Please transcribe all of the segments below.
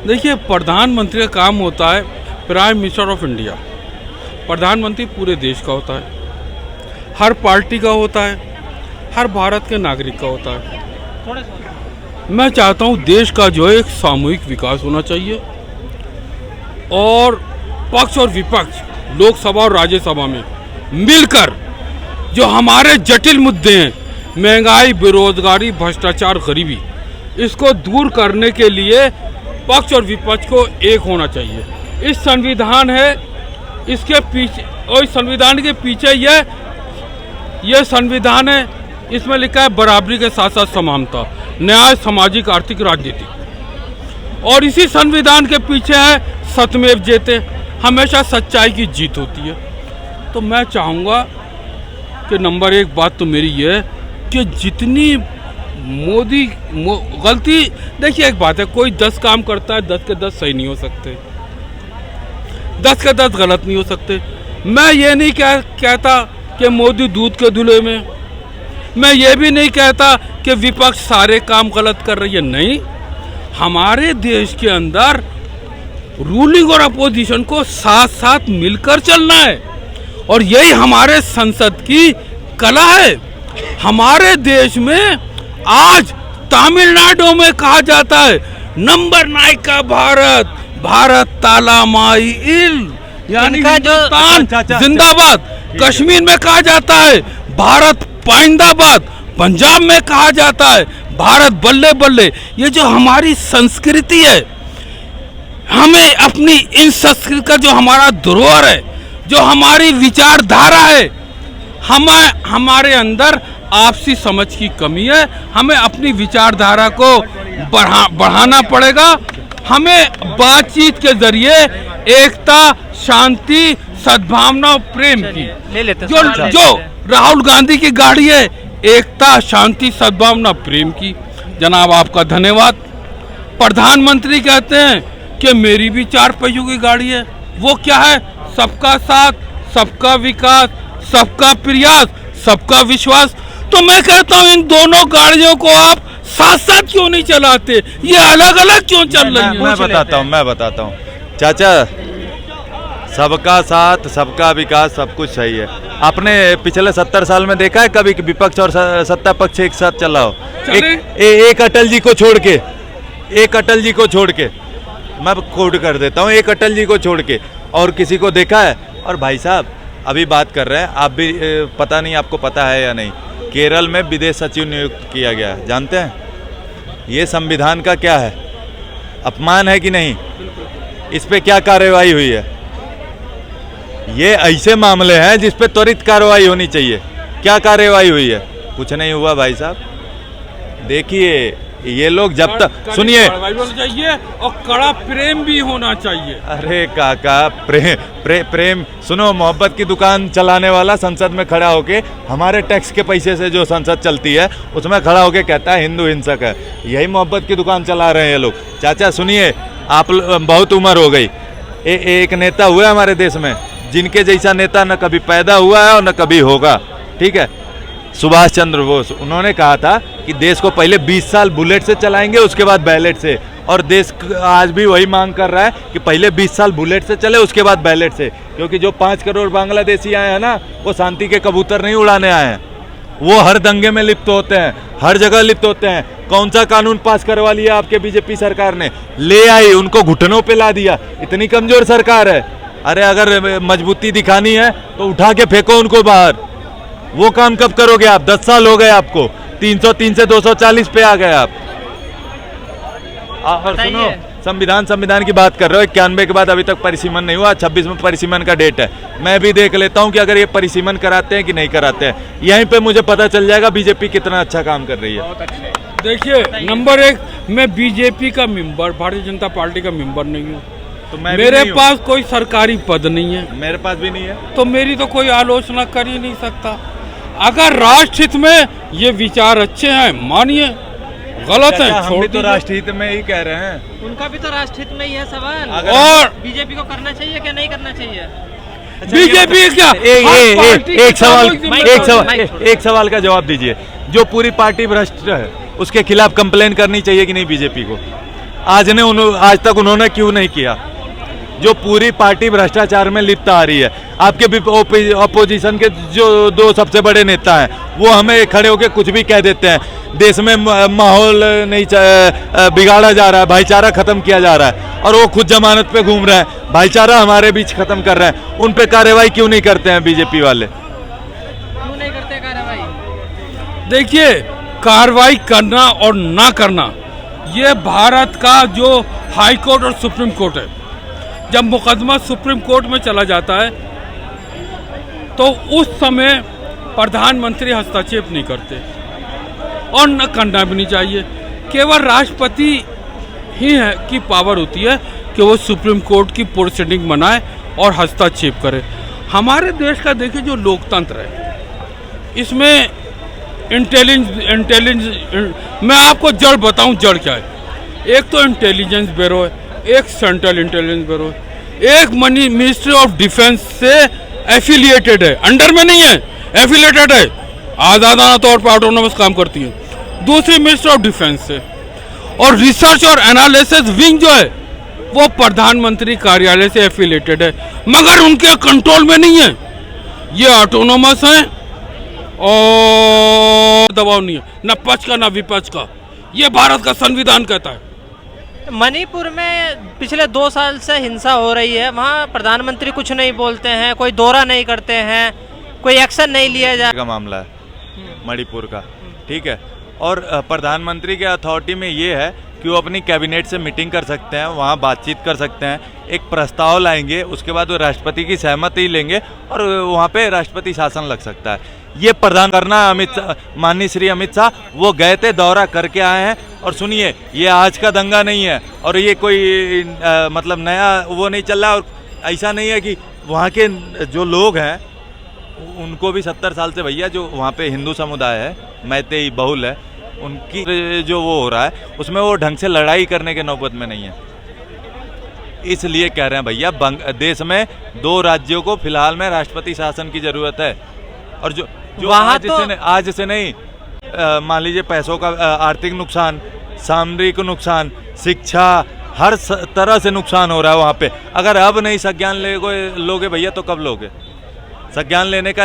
देखिए, प्रधानमंत्री का काम होता है प्राइम मिनिस्टर ऑफ इंडिया। प्रधानमंत्री पूरे देश का होता है, हर पार्टी का होता है, हर भारत के नागरिक का होता है। मैं चाहता हूँ देश का जो है एक सामूहिक विकास होना चाहिए और पक्ष और विपक्ष लोकसभा और राज्यसभा में मिलकर जो हमारे जटिल मुद्दे हैं, महंगाई, बेरोजगारी, भ्रष्टाचार, गरीबी, इसको दूर करने के लिए पक्ष और विपक्ष को एक होना चाहिए। इस संविधान है, इसके पीछे और इस संविधान के पीछे यह संविधान है, इसमें लिखा है बराबरी के साथ साथ समानता, न्याय, सामाजिक, आर्थिक, राजनीतिक। और इसी संविधान के पीछे है सत्यमेव जयते, हमेशा सच्चाई की जीत होती है। तो मैं चाहूँगा कि नंबर एक बात तो मेरी ये है कि जितनी मोदी गलती, देखिए एक बात है, कोई 10 काम करता है, 10 के 10 सही नहीं हो सकते, 10 के 10 गलत नहीं हो सकते। मैं ये नहीं कहता कि मोदी दूध के धुले में, मैं ये भी नहीं कहता कि विपक्ष सारे काम गलत कर रही है, नहीं। हमारे देश के अंदर रूलिंग और अपोजिशन को साथ साथ मिलकर चलना है और यही हमारे संसद की कला है। हमारे देश में आज तमिलनाडु में कहा जाता है नंबर 9 का भारत, भारत ताला माई इल, यानी हिंदुस्तान जिंदाबाद। कश्मीर में कहा जाता है भारत पाइंदाबाद, पंजाब में कहा जाता है भारत बल्ले बल्ले। ये जो हमारी संस्कृति है, हमें अपनी इन संस्कृति का जो हमारा धरोहर है, जो हमारी विचारधारा है, हमारे अंदर आपसी समझ की कमी है। हमें अपनी विचारधारा को बढ़ाना पड़ेगा। हमें बातचीत के जरिए एकता, शांति, सद्भावना और प्रेम की जो राहुल गांधी की गाड़ी है, एकता, शांति, सद्भावना, प्रेम की। जनाब आपका धन्यवाद। प्रधानमंत्री कहते हैं कि मेरी भी 4 पहियों की गाड़ी है, वो क्या है? सबका साथ, सबका विकास, सबका प्रयास, सबका विश्वास। तो मैं कहता हूँ इन दोनों गाड़ियों को आप साथ साथ क्यों नहीं चलाते? ये अलग अलग क्यों चल रही है? मैं बताता हूँ चाचा, सबका साथ, सबका विकास, सब कुछ सही है। आपने पिछले 70 साल में देखा है कभी विपक्ष और सत्ता पक्ष एक साथ चला हो? एक अटल जी को छोड़ के, एक अटल जी को छोड़ के, मैं कोड कर देता हूँ, एक अटल जी को छोड़ के और किसी को देखा है? और भाई साहब अभी बात कर रहे हैं, आप भी पता नहीं आपको पता है या नहीं, केरल में विदेश सचिव नियुक्त किया गया है, जानते हैं? ये संविधान का क्या है? अपमान है कि नहीं? इस पे क्या कार्रवाई हुई है? ये ऐसे मामले हैं जिस पे त्वरित कार्रवाई होनी चाहिए। क्या कार्रवाई हुई है? कुछ नहीं हुआ भाई साहब। देखिए ये लोग जब तक, सुनिए, चाहिए और कड़ा प्रेम भी होना चाहिए। अरे काका, प्रेम सुनो, मोहब्बत की दुकान चलाने वाला संसद में खड़ा होके, हमारे टैक्स के पैसे से जो संसद चलती है उसमें खड़ा होके कहता है हिंदू हिंसक है। यही मोहब्बत की दुकान चला रहे हैं ये लोग। चाचा सुनिए, आप बहुत उम्र हो गई, एक नेता हुआ हमारे देश में जिनके जैसा नेता न कभी पैदा हुआ है और न कभी होगा, ठीक है? सुभाष चंद्र बोस, उन्होंने कहा था कि देश को पहले 20 साल बुलेट से चलाएंगे, उसके बाद बैलेट से। और देश आज भी वही मांग कर रहा है कि पहले 20 साल बुलेट से चले, उसके बाद बैलेट से। क्योंकि जो 5 करोड़ बांग्लादेशी आए हैं ना, वो शांति के कबूतर नहीं उड़ाने आए हैं, वो हर दंगे में लिप्त होते हैं, हर जगह लिप्त होते हैं। कौन सा कानून पास करवा लिया आपके बीजेपी सरकार ने? ले आई, उनको घुटनों पे ला दिया। इतनी कमजोर सरकार है। अरे अगर मजबूती दिखानी है तो उठा के फेंको उनको बाहर। वो काम कब करोगे आप? 10 साल हो गए आपको, 303 से 240 पे आ गए आप। और सुनो, संविधान की बात कर रहे हो, 91 के बाद अभी तक परिसीमन नहीं हुआ, 26 में परिसीमन का डेट है। मैं भी देख लेता हूं कि अगर ये परिसीमन कराते हैं कि नहीं कराते हैं, यहीं पे मुझे पता चल जाएगा बीजेपी कितना अच्छा काम कर रही है। देखिए, नंबर 1, मैं बीजेपी का मेंबर, भारतीय जनता पार्टी का मेंबर नहीं हूँ, तो मेरे पास कोई सरकारी पद नहीं है। मेरे पास भी नहीं है, तो मेरी तो कोई आलोचना कर ही नहीं सकता। अगर राष्ट्रहित में ये विचार अच्छे हैं मानिए, गलत है हम भी तो राष्ट्रहित में ही कह रहे हैं। उनका भी तो राष्ट्रहित में ही है सवाल। और बीजेपी को करना चाहिए क्या नहीं करना चाहिए? बीजेपी क्या? एक सवाल का जवाब दीजिए। जो पूरी पार्टी भ्रष्ट है उसके खिलाफ कंप्लेन करनी चाहिए कि नहीं बीजेपी को? आज तक उन्होंने क्यों नहीं किया? जो पूरी पार्टी भ्रष्टाचार में लिप्त आ रही है। आपके भी अपोजिशन के जो दो सबसे बड़े नेता हैं वो हमें खड़े होकर कुछ भी कह देते हैं, देश में माहौल नहीं बिगाड़ा जा रहा है, भाईचारा खत्म किया जा रहा है, और वो खुद जमानत पे घूम रहे हैं, भाईचारा हमारे बीच खत्म कर रहे हैं। उन पे कार्रवाई क्यों नहीं करते हैं बीजेपी वाले? क्यों नहीं करते कार्रवाई? देखिए, कार्रवाई करना और ना करना ये भारत का जो हाई कोर्ट और सुप्रीम कोर्ट है। जब मुकदमा सुप्रीम कोर्ट में चला जाता है तो उस समय प्रधानमंत्री हस्तक्षेप नहीं करते और न करना भी नहीं चाहिए। केवल राष्ट्रपति ही है की पावर होती है कि वो सुप्रीम कोर्ट की प्रोसीडिंग बनाए और हस्तक्षेप करे। हमारे देश का देखिए जो लोकतंत्र है, इसमें इंटेलिजेंस मैं आपको जड़ बताऊं, जड़ क्या है। एक तो इंटेलिजेंस ब्यूरो है, एक सेंट्रल इंटेलिजेंस ब्यूरो है, एक मिनिस्ट्री ऑफ डिफेंस से एफिलिएटेड है, अंडर में नहीं है, एफिलिएटेड है, आजादाना तौर पर ऑटोनोमस काम करती है। दूसरी मिनिस्ट्री ऑफ डिफेंस से, और रिसर्च और एनालिसिस विंग जो है वो प्रधानमंत्री कार्यालय से एफिलिएटेड है, मगर उनके कंट्रोल में नहीं है। ये ऑटोनोमस है और दबाव नहीं है, न पक्ष का न विपक्ष का। ये भारत का संविधान कहता है। मणिपुर में पिछले 2 साल से हिंसा हो रही है, वहाँ प्रधानमंत्री कुछ नहीं बोलते हैं, कोई दौरा नहीं करते हैं, कोई एक्शन नहीं लिया जा का मामला है मणिपुर का, ठीक है। और प्रधानमंत्री के अथॉरिटी में ये है कि वो अपनी कैबिनेट से मीटिंग कर सकते हैं, वहाँ बातचीत कर सकते हैं, एक प्रस्ताव लाएंगे, उसके बाद वो राष्ट्रपति की सहमति लेंगे और वहाँ पे राष्ट्रपति शासन लग सकता है। ये प्रधान करना माननीय श्री अमित शाह वो गए थे, दौरा करके आए हैं। और सुनिए, ये आज का दंगा नहीं है और ये कोई मतलब नया वो नहीं चल रहा, और ऐसा नहीं है कि वहाँ के जो लोग हैं उनको भी 70 साल से भैया जो वहाँ पे हिंदू समुदाय है, मैतेई बहुल है, उनकी जो वो हो रहा है उसमें वो ढंग से लड़ाई करने के नौबत में नहीं है। इसलिए कह रहे हैं भैया, देश में 2 राज्यों को फिलहाल में राष्ट्रपति शासन की जरूरत है। और जो आज से नहीं, मान लीजिए पैसों का आर्थिक नुकसान, सामरिक नुकसान, शिक्षा, हर तरह से नुकसान हो रहा है वहाँ पे। अगर अब नहीं संज्ञान लोगे भैया तो कब लोगे? संज्ञान लेने का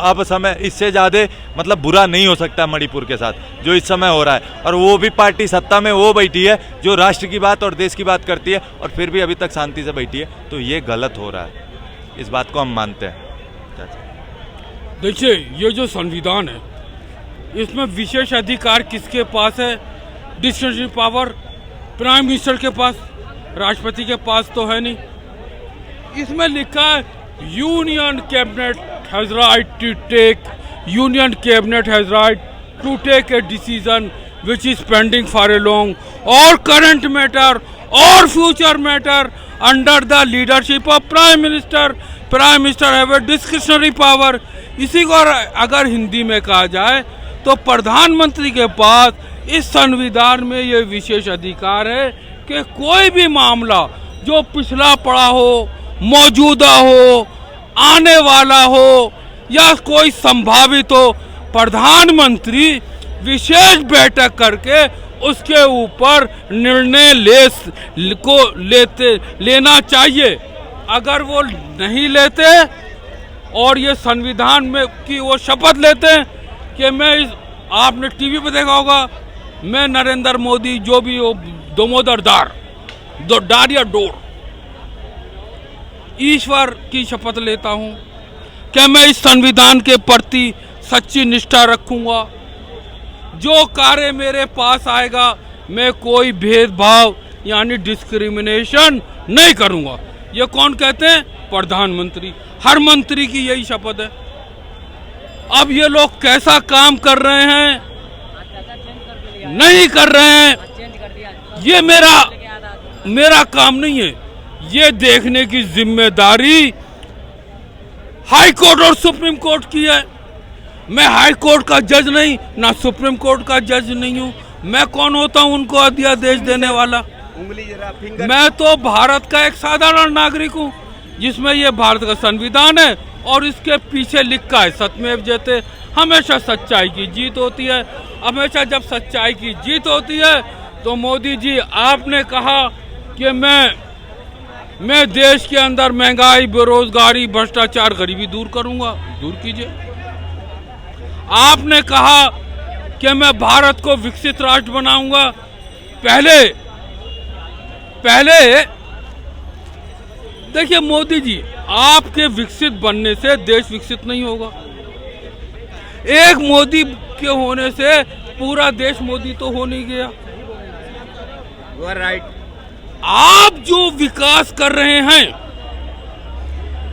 अब समय इससे ज़्यादा मतलब बुरा नहीं हो सकता मणिपुर के साथ जो इस समय हो रहा है। और वो भी पार्टी सत्ता में वो बैठी है जो राष्ट्र की बात और देश की बात करती है और फिर भी अभी तक शांति से बैठी है, तो ये गलत हो रहा है। इस बात को हम मानते हैं। देखिए, ये जो संविधान है इसमें विशेष अधिकार किसके पास है? डिस्क्रिशनरी पावर प्राइम मिनिस्टर के पास, राष्ट्रपति के पास तो है नहीं। इसमें लिखा है union cabinet has right to take a decision which is pending for a long और करंट मैटर और future matter under the leadership of prime minister. Prime minister have a discretionary power. इसी को अगर हिंदी में कहा जाए तो प्रधानमंत्री के पास इस संविधान में ये विशेष अधिकार है कि कोई भी मामला जो पिछला पड़ा हो, मौजूदा हो, आने वाला हो या कोई संभावित हो, प्रधानमंत्री विशेष बैठक करके उसके ऊपर निर्णय लेना चाहिए। अगर वो नहीं लेते और ये संविधान में की वो शपथ लेते हैं कि आपने टीवी पे देखा होगा, मैं नरेंद्र मोदी जो भी हो, दामोदर डार या डोर, ईश्वर की शपथ लेता हूं कि मैं इस संविधान के प्रति सच्ची निष्ठा रखूंगा। जो कार्य मेरे पास आएगा मैं कोई भेदभाव यानी डिस्क्रिमिनेशन नहीं करूंगा। ये कौन कहते हैं? प्रधानमंत्री। हर मंत्री की यही शपथ है। अब ये लोग कैसा काम कर रहे हैं, नहीं कर रहे हैं, ये मेरा काम नहीं है। ये देखने की जिम्मेदारी हाई कोर्ट और सुप्रीम कोर्ट की है। मैं हाई कोर्ट का जज नहीं, ना सुप्रीम कोर्ट का जज नहीं हूँ। मैं कौन होता हूँ उनको अध्यादेश देने वाला? मैं तो भारत का एक साधारण नागरिक हूँ, जिसमें ये भारत का संविधान है और इसके पीछे लिखा है सत्यमेव जयते। हमेशा सच्चाई की जीत होती है। हमेशा जब सच्चाई की जीत होती है तो मोदी जी आपने कहा कि मैं देश के अंदर महंगाई, बेरोजगारी, भ्रष्टाचार, गरीबी दूर करूंगा। दूर कीजिए। आपने कहा कि मैं भारत को विकसित राष्ट्र बनाऊंगा। पहले देखिए मोदी जी, आपके विकसित बनने से देश विकसित नहीं होगा। एक मोदी के होने से पूरा देश मोदी तो हो नहीं गया। You are right. आप जो विकास कर रहे हैं,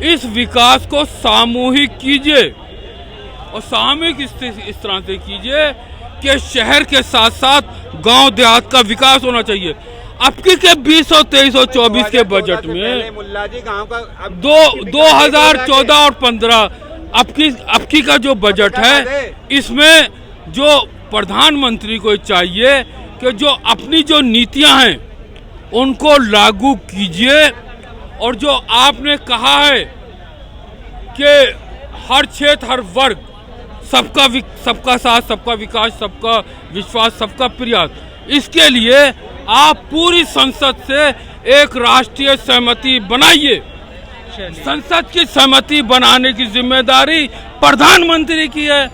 इस विकास को सामूहिक कीजिए और सामूहिक इस तरह से कीजिए कि शहर के साथ साथ गांव देहात का विकास होना चाहिए। अब के 20 और 23 और 24 के बजट में मुल्ला जी गांव का 2014 और 15 अब की का जो बजट है, इसमें जो प्रधानमंत्री को चाहिए कि जो अपनी जो नीतियां हैं उनको लागू कीजिए। और जो आपने कहा है कि हर क्षेत्र, हर वर्ग, सबका साथ, सबका विकास, सबका विश्वास, सबका प्रयास, इसके लिए आप पूरी संसद से एक राष्ट्रीय सहमति बनाइए। संसद की सहमति बनाने की जिम्मेदारी प्रधानमंत्री की है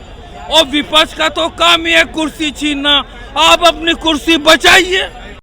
और विपक्ष का तो काम ही है कुर्सी छीनना। आप अपनी कुर्सी बचाइए।